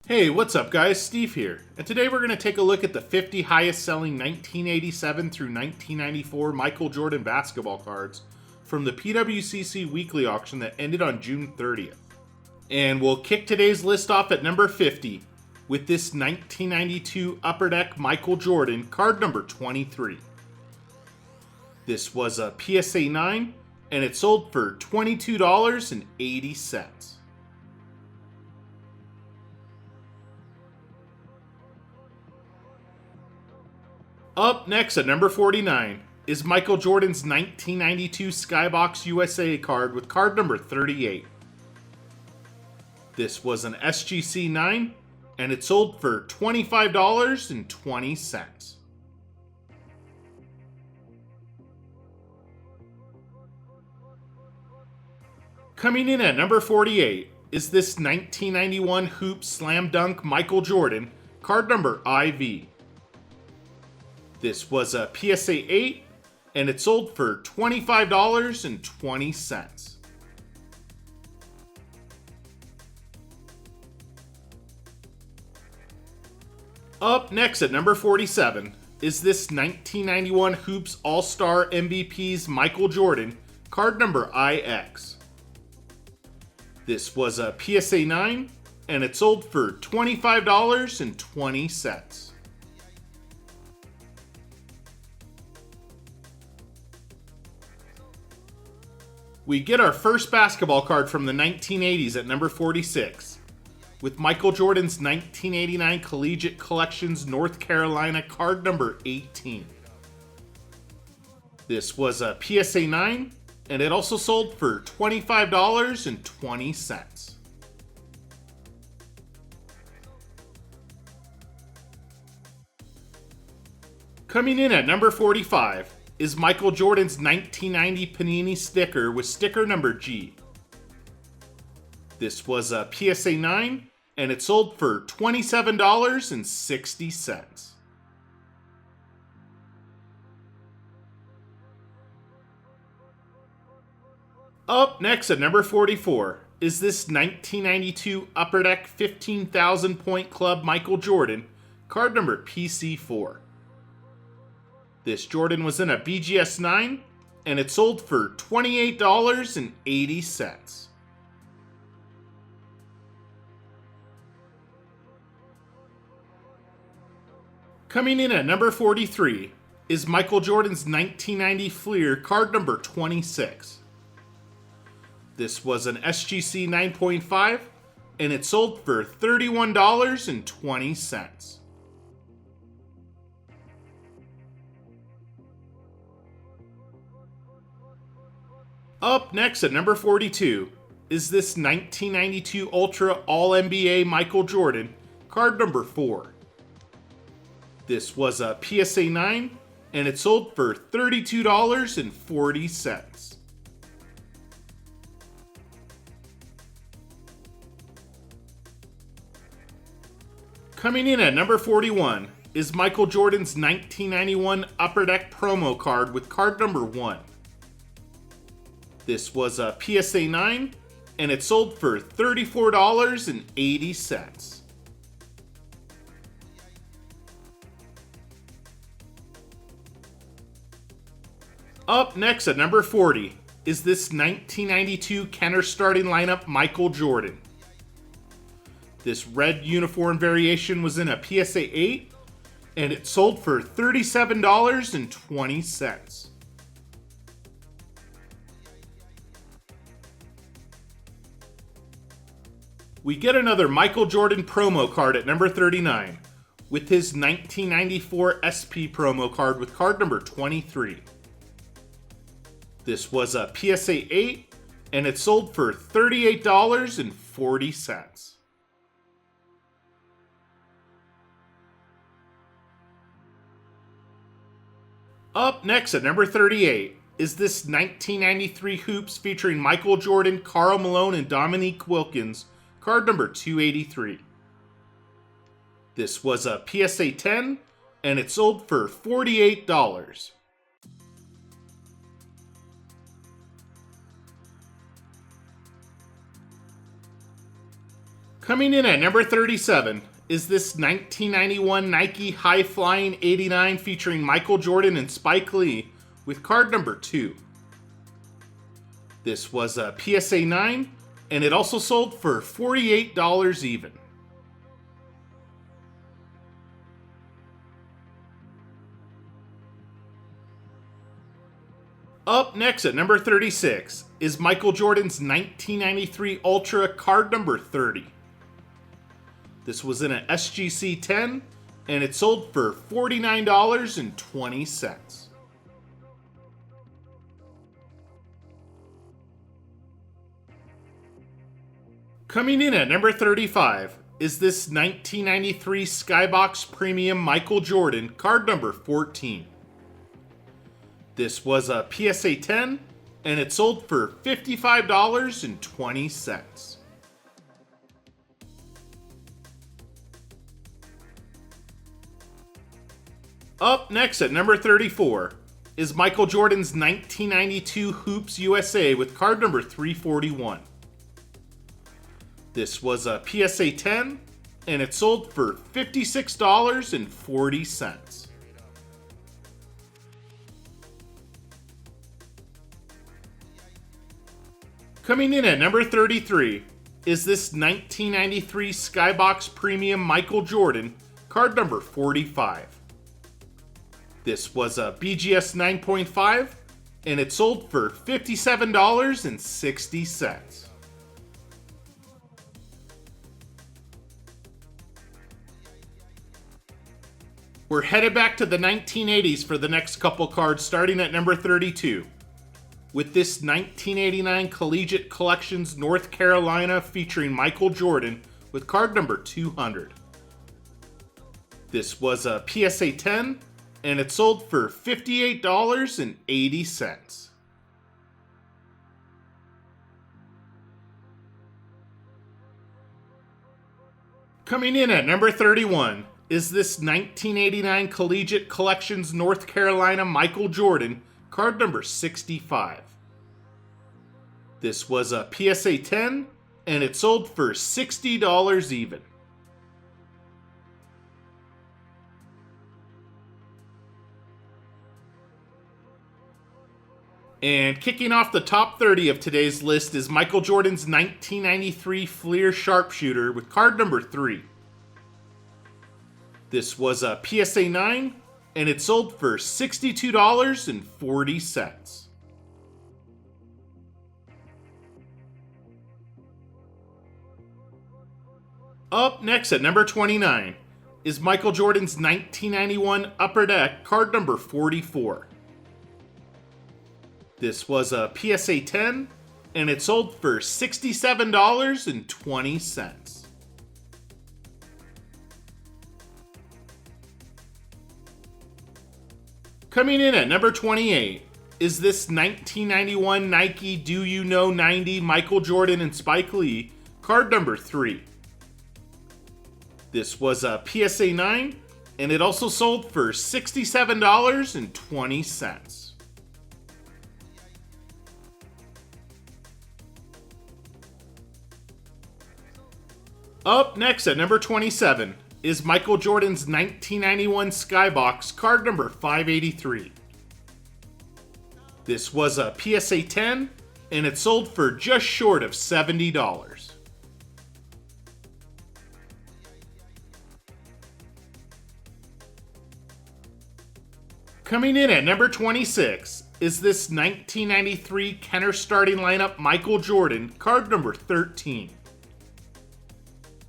Hey, what's up guys? Steve here. And today we're going to take a look at the 50 highest selling 1987 through 1994 Michael Jordan basketball cards from the PWCC weekly auction that ended on June 30th. And we'll kick today's list off at number 50 with this 1992 Upper Deck Michael Jordan card number 23. This was a PSA 9 and it sold for $22.80. Up next at number 49 is Michael Jordan's 1992 Skybox USA card with card number 38. This was an SGC 9 and it sold for $25.20. Coming in at number 48 is this 1991 Hoops Slam Dunk Michael Jordan card number IV. This was a PSA 8, and it sold for $25.20. Up next at number 47 is this 1991 Hoops All-Star MVP's Michael Jordan, card number IX. This was a PSA 9, and it sold for $25.20. We get our first basketball card from the 1980s at number 46, with Michael Jordan's 1989 Collegiate Collections North Carolina card number 18. This was a PSA 9, and it also sold for $25.20. Coming in at number 45 is Michael Jordan's 1990 Panini sticker with sticker number G. This was a PSA 9 and it sold for $27.60. Up next at number 44 is this 1992 Upper Deck 15,000 Point Club Michael Jordan, card number PC4. This Jordan was in a BGS 9, and it sold for $28.80. Coming in at number 43 is Michael Jordan's 1990 Fleer card number 26. This was an SGC 9.5, and it sold for $31.20. Up next at number 42 is this 1992 Ultra All-NBA Michael Jordan, card number 4. This was a PSA 9, and it sold for $32.40. Coming in at number 41 is Michael Jordan's 1991 Upper Deck promo card with card number 1. This was a PSA 9, and it sold for $34.80. Up next at number 40 is this 1992 Kenner starting lineup Michael Jordan. This red uniform variation was in a PSA 8, and it sold for $37.20. We get another Michael Jordan promo card at number 39 with his 1994 SP promo card with card number 23. This was a PSA 8 and it sold for $38.40. Up next at number 38 is this 1993 Hoops featuring Michael Jordan, Karl Malone, and Dominique Wilkins, card number 283. This was a PSA 10, and it sold for $48. Coming in at number 37 is this 1991 Nike High Flying 89 featuring Michael Jordan and Spike Lee with card number 2. This was a PSA 9, and it also sold for $48 even. Up next at number 36 is Michael Jordan's 1993 Ultra card number 30. This was in an SGC 10, and it sold for $49.20. Coming in at number 35 is this 1993 Skybox Premium Michael Jordan card number 14. This was a PSA 10, and it sold for $55.20. Up next at number 34 is Michael Jordan's 1992 Hoops USA with card number 341. This was a PSA 10, and it sold for $56.40. Coming in at number 33 is this 1993 Skybox Premium Michael Jordan, card number 45. This was a BGS 9.5, and it sold for $57.60. We're headed back to the 1980s for the next couple cards, starting at number 32. With this 1989 Collegiate Collections North Carolina featuring Michael Jordan with card number 200. This was a PSA 10, and it sold for $58.80. Coming in at number 31 is this 1989 Collegiate Collections North Carolina Michael Jordan, card number 65. This was a PSA 10, and it sold for $60 even. And kicking off the top 30 of today's list is Michael Jordan's 1993 Fleer Sharpshooter with card number 3. This was a PSA 9, and it sold for $62.40. Up next at number 29 is Michael Jordan's 1991 Upper Deck card number 44. This was a PSA 10, and it sold for $67.20. Coming in at number 28 is this 1991 Nike Do You Know 90 Michael Jordan and Spike Lee, card number 3. This was a PSA 9, and it also sold for $67.20. Up next at number 27 is Michael Jordan's 1991 Skybox card number 583. This was a PSA 10, and it sold for just short of $70. Coming in at number 26 is this 1993 Kenner starting lineup Michael Jordan card number 13.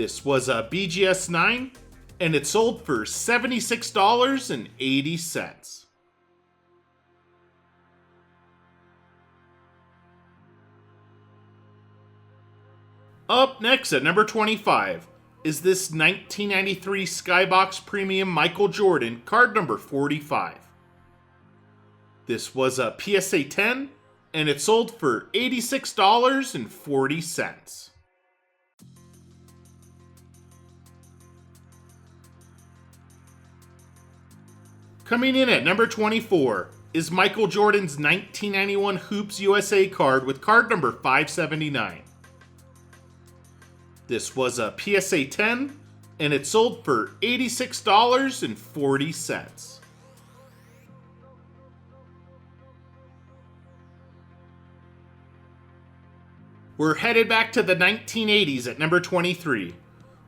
This was a BGS 9, and it sold for $76.80. Up next at number 25 is this 1993 Skybox Premium Michael Jordan card number 45. This was a PSA 10, and it sold for $86.40. Coming in at number 24 is Michael Jordan's 1991 Hoops USA card with card number 579. This was a PSA 10, and it sold for $86.40. We're headed back to the 1980s at number 23,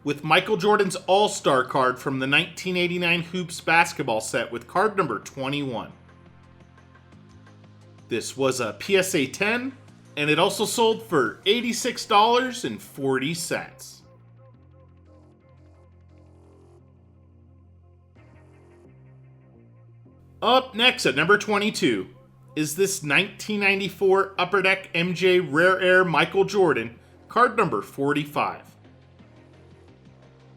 with Michael Jordan's All-Star card from the 1989 Hoops basketball set with card number 21. This was a PSA 10, and it also sold for $86.40. Up next at number 22 is this 1994 Upper Deck MJ Rare Air Michael Jordan, card number 45.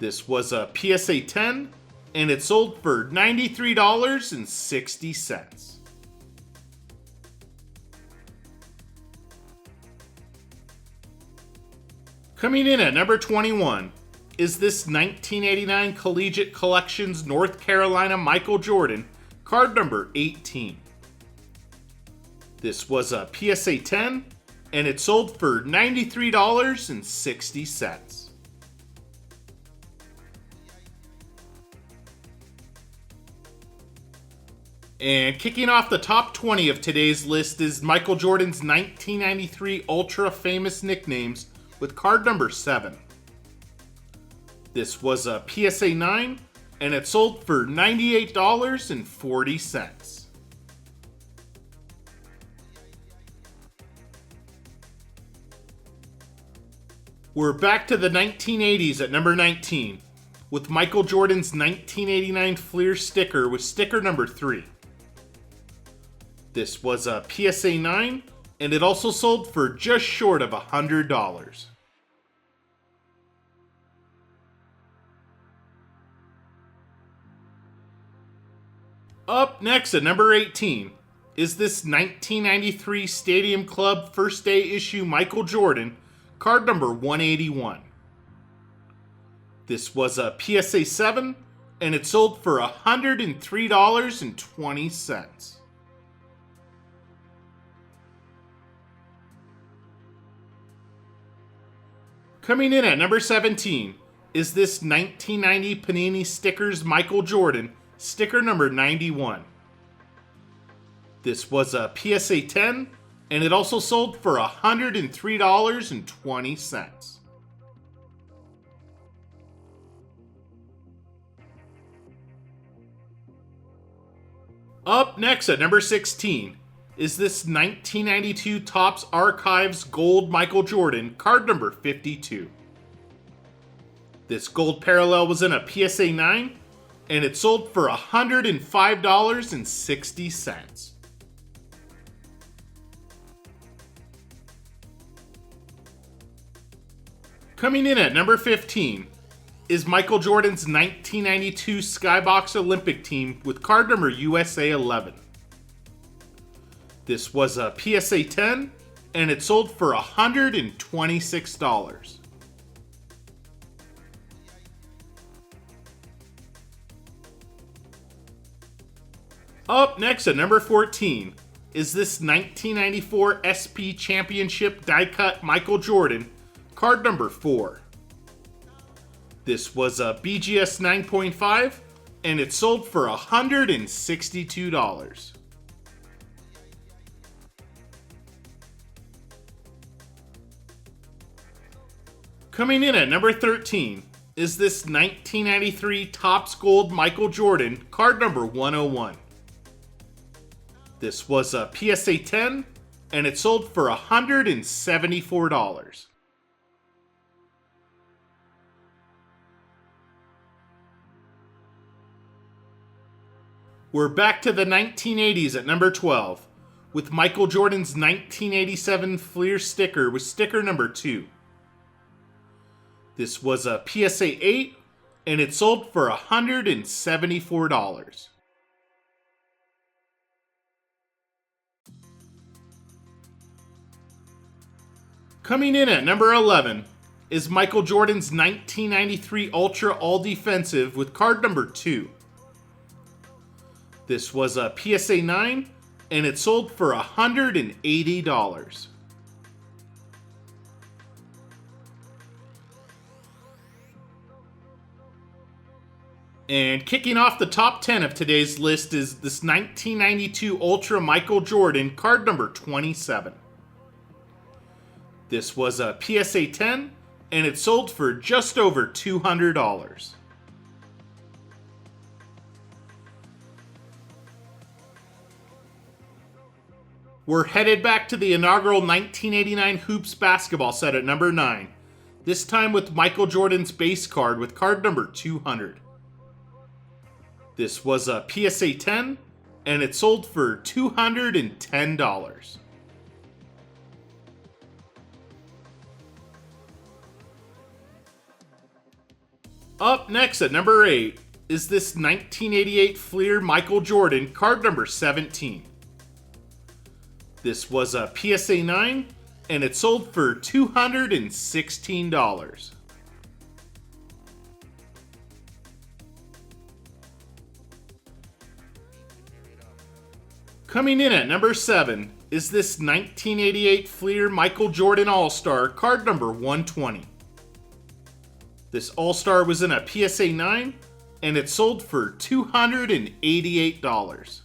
This was a PSA 10, and it sold for $93.60. Coming in at number 21 is this 1989 Collegiate Collections North Carolina Michael Jordan, card number 18. This was a PSA 10, and it sold for $93.60. And kicking off the top 20 of today's list is Michael Jordan's 1993 Ultra Famous Nicknames with card number 7. This was a PSA 9, and it sold for $98.40. We're back to the 1980s at number 19, with Michael Jordan's 1989 Fleer sticker with sticker number 3. This was a PSA 9, and it also sold for just short of $100. Up next at number 18 is this 1993 Stadium Club First Day Issue Michael Jordan, card number 181. This was a PSA 7, and it sold for $103.20. Coming in at number 17 is this 1990 Panini Stickers Michael Jordan, sticker number 91. This was a PSA 10, and it also sold for $103.20. Up next at number 16 is this 1992 Topps Archives Gold Michael Jordan, card number 52. This gold parallel was in a PSA 9, and it sold for $105.60. Coming in at number 15 is Michael Jordan's 1992 Skybox Olympic team with card number USA 11. This was a PSA 10, and it sold for $126. Up next at number 14 is this 1994 SP Championship die-cut Michael Jordan, card number 4. This was a BGS 9.5, and it sold for $162. Coming in at number 13 is this 1993 Topps Gold Michael Jordan, card number 101. This was a PSA 10, and it sold for $174. We're back to the 1980s at number 12, with Michael Jordan's 1987 Fleer sticker with sticker number 2. This was a PSA 8, and it sold for $174. Coming in at number 11 is Michael Jordan's 1993 Ultra All Defensive with card number 2. This was a PSA 9, and it sold for $180. And kicking off the top 10 of today's list is this 1992 Ultra Michael Jordan, card number 27. This was a PSA 10, and it sold for just over $200. We're headed back to the inaugural 1989 Hoops basketball set at number 9, this time with Michael Jordan's base card with card number 200. This was a PSA 10, and it sold for $210. Up next at number 8 is this 1988 Fleer Michael Jordan, card number 17. This was a PSA 9, and it sold for $216. Coming in at number 7 is this 1988 Fleer Michael Jordan All-Star, card number 120. This All-Star was in a PSA 9, and it sold for $288.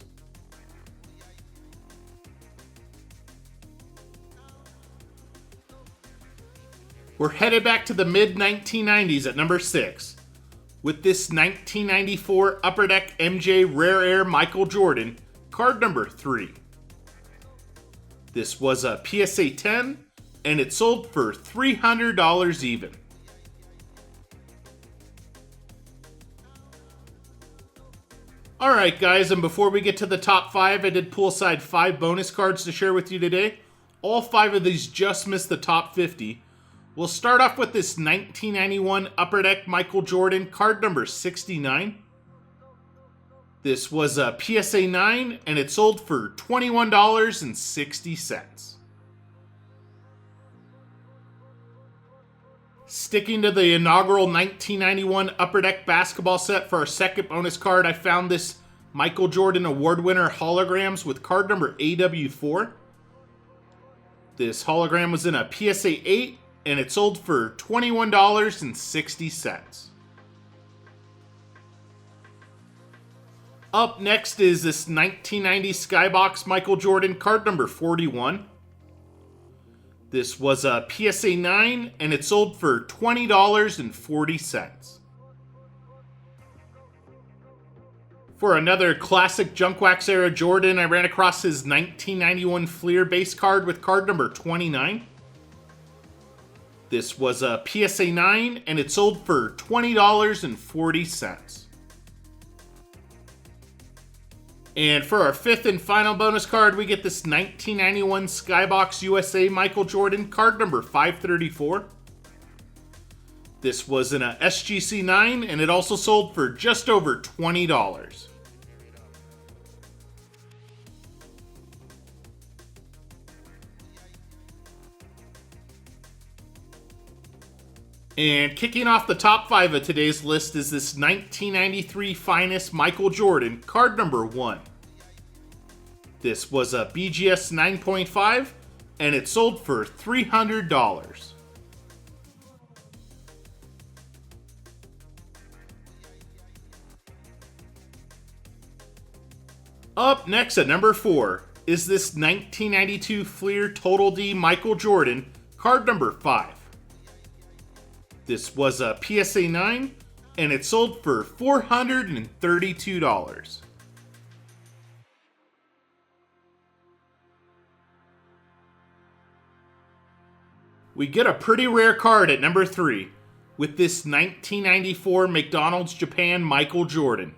We're headed back to the mid-1990s at number 6, with this 1994 Upper Deck MJ Rare Air Michael Jordan, card number 3. This was a PSA 10, and it sold for $300 even. Alright guys, and before we get to the top 5, I did pull aside 5 bonus cards to share with you today. All 5 of these just missed the top 50. We'll start off with this 1991 Upper Deck Michael Jordan, card number 69. This was a PSA 9, and it sold for $21.60. Sticking to the inaugural 1991 Upper Deck basketball set for our second bonus card, I found this Michael Jordan Award winner holograms with card number AW4. This hologram was in a PSA 8, and it sold for $21.60. Up next is this 1990 Skybox Michael Jordan, card number 41. This was a PSA 9, and it sold for $20.40. For another classic Junk Wax era Jordan, I ran across his 1991 Fleer base card with card number 29. This was a PSA 9, and it sold for $20.40. And for our fifth and final bonus card, we get this 1991 Skybox USA Michael Jordan, card number 534. This was in a SGC 9, and it also sold for just over $20. And kicking off the top 5 of today's list is this 1993 Finest Michael Jordan, card number 1. This was a BGS 9.5, and it sold for $300. Up next at number 4 is this 1992 Fleer Total D Michael Jordan, card number 5. This was a PSA 9, and it sold for $432. We get a pretty rare card at number 3, with this 1994 McDonald's Japan Michael Jordan.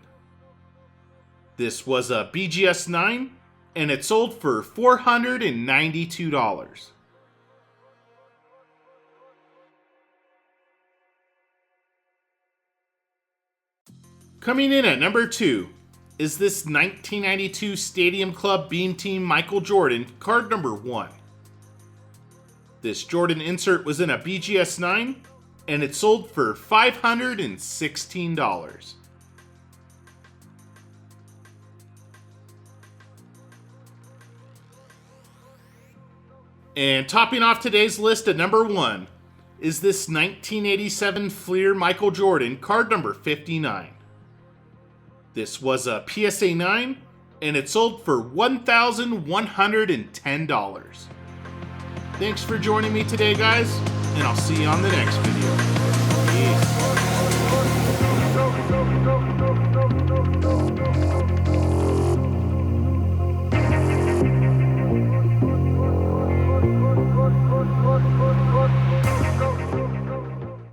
This was a BGS 9, and it sold for $492. Coming in at number 2 is this 1992 Stadium Club Beam Team Michael Jordan, card number 1. This Jordan insert was in a BGS 9, and it sold for $516. And topping off today's list at number 1 is this 1987 Fleer Michael Jordan, card number 59. This was a PSA 9, and it sold for $1,110. Thanks for joining me today, guys, and I'll see you on the next video.